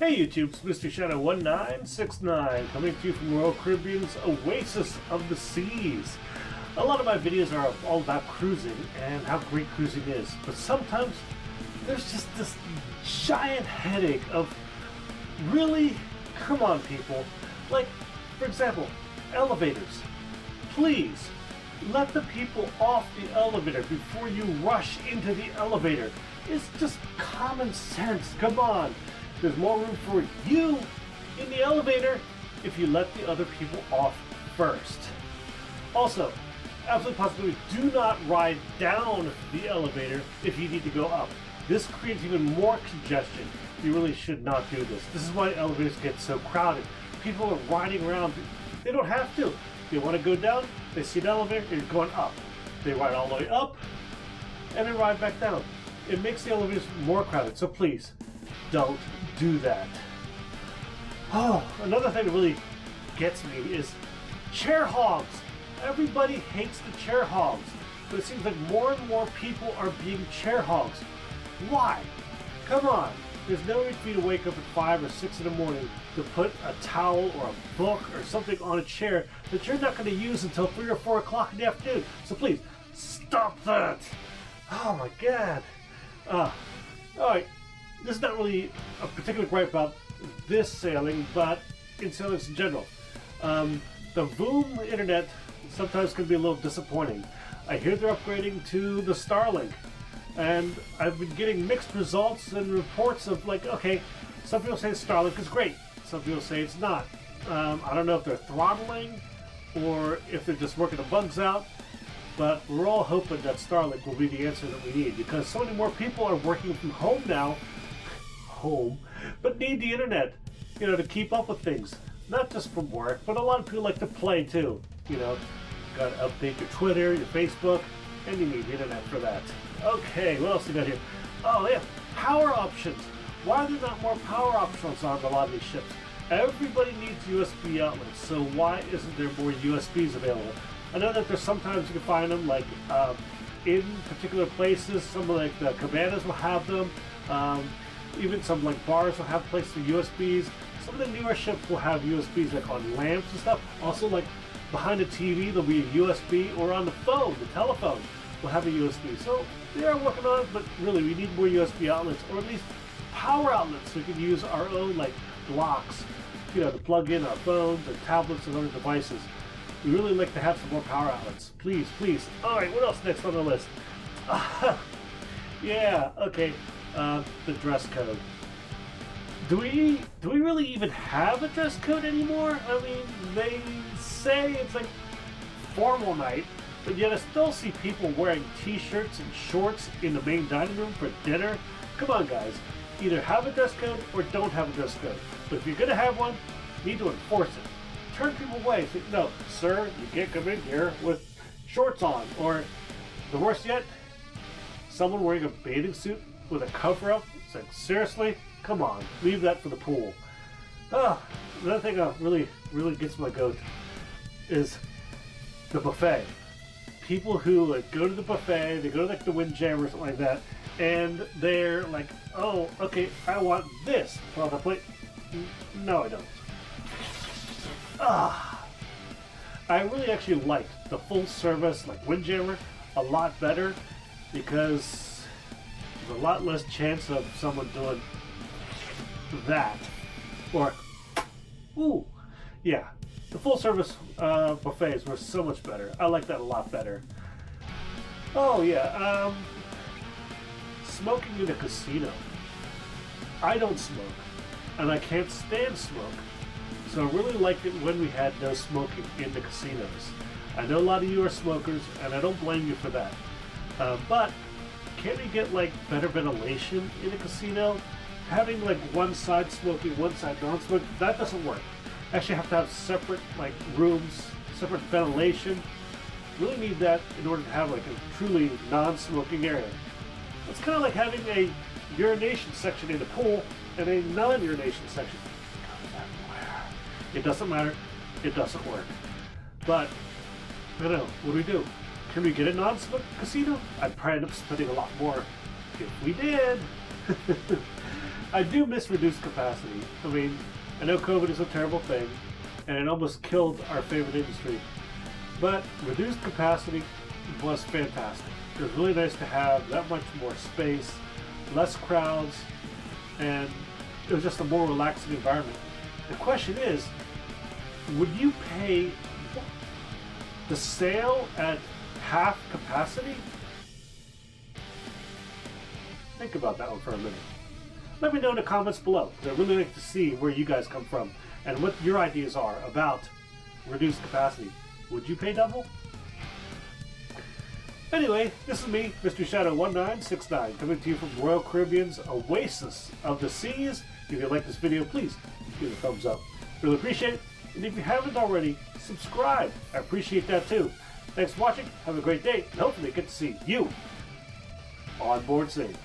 Hey YouTube, it's Mr. Shadow 1969 coming to you from Royal Caribbean's Oasis of the Seas. A lot of my videos are all about cruising and how great cruising is, but sometimes there's just this giant headache of really, come on people, like for example, elevators. Please let the people off the elevator before you rush into the elevator. It's just common sense, come on. There's more room for you in the elevator if you let the other people off first. Also, absolutely positively, do not ride down the elevator if you need to go up. This creates even more congestion. You really should not do this. This is why elevators get so crowded. People are riding around. They don't have to. They want to go down, they see the elevator, they're going up. They ride all the way up, and then ride back down. It makes the elevators more crowded, so please, don't do that. Oh, another thing that really gets me is chair hogs. Everybody hates the chair hogs, but it seems like more and more people are being chair hogs. Why? Come on. There's no need for you to wake up at 5 or 6 in the morning to put a towel or a book or something on a chair that you're not going to use until 3 or 4 o'clock in the afternoon. So please, stop that. Oh my God. Alright. This is not really a particular gripe about this sailing, but in sailings in general. The Voom internet sometimes can be a little disappointing. I hear they're upgrading to the Starlink, and I've been getting mixed results and reports of like, okay, some people say Starlink is great, some people say it's not. I don't know if they're throttling or if they're just working the bugs out, but we're all hoping that Starlink will be the answer that we need, because so many more people are working from home now, but need the internet, to keep up with things. Not just from work, but a lot of people like to play too. Gotta update your Twitter, your Facebook, and you need the internet for that. Okay, what else we got here? Oh yeah, power options. Why are there not more power options on a lot of these ships? Everybody needs USB outlets, so why isn't there more USBs available? I know that there's sometimes you can find them like in particular places. Some of like the cabanas will have them. Even some like bars will have places for USBs. Some of the newer ships will have USBs like on lamps and stuff. Also like behind the TV there'll be a USB, or on the phone, the telephone will have a USB. So they are working on it, but really we need more USB outlets, or at least power outlets, so we can use our own like blocks, to plug in our phones and tablets and other devices. We really like to have some more power outlets. Please, please. Alright, what else next on the list? Yeah, okay. The dress code. Do we really even have a dress code anymore? I mean, they say it's like formal night, but yet I still see people wearing t-shirts and shorts in the main dining room for dinner. Come on guys, either have a dress code or don't have a dress code. But if you're gonna have one, you need to enforce it. Turn people away. Say, no, sir, you can't come in here with shorts on. Or the worst yet, someone wearing a bathing suit with a cover up. It's like, seriously? Come on, leave that for the pool. Another thing that really gets my goat is the buffet. People who like go to the buffet, they go to like the Windjammer or something like that, and they're like, oh, okay, I want this on the plate. No, I don't. I really actually like the full service like Windjammer a lot better, because there's a lot less chance of someone doing that. Or, ooh, yeah, the full service buffets were so much better. I like that a lot better. Oh yeah, smoking in a casino. I don't smoke, and I can't stand smoke. So I really liked it when we had no smoking in the casinos. I know a lot of you are smokers, and I don't blame you for that. But can't we get like better ventilation in a casino? Having like one side smoking, one side non-smoking, that doesn't work. Actually have to have separate like rooms, separate ventilation. Really need that in order to have like a truly non-smoking area. It's kind of like having a urination section in the pool and a non-urination section. It doesn't matter. It doesn't work. But, I don't know. What do we do? Can we get a non-smoke casino? I'd probably end up spending a lot more if we did. I do miss reduced capacity. I mean, I know COVID is a terrible thing, and it almost killed our favorite industry. But reduced capacity was fantastic. It was really nice to have that much more space, less crowds, and it was just a more relaxing environment. The question is, would you pay the sale at half capacity? Think about that one for a minute. Let me know in the comments below, because I really like to see where you guys come from and what your ideas are about reduced capacity. Would you pay double? Anyway, this is me, Mr. Shadow 1969, coming to you from Royal Caribbean's Oasis of the Seas. If you like this video, please give it a thumbs up. Really appreciate it. And if you haven't already, subscribe. I appreciate that too. Thanks for watching. Have a great day, and hopefully get to see you on board safe.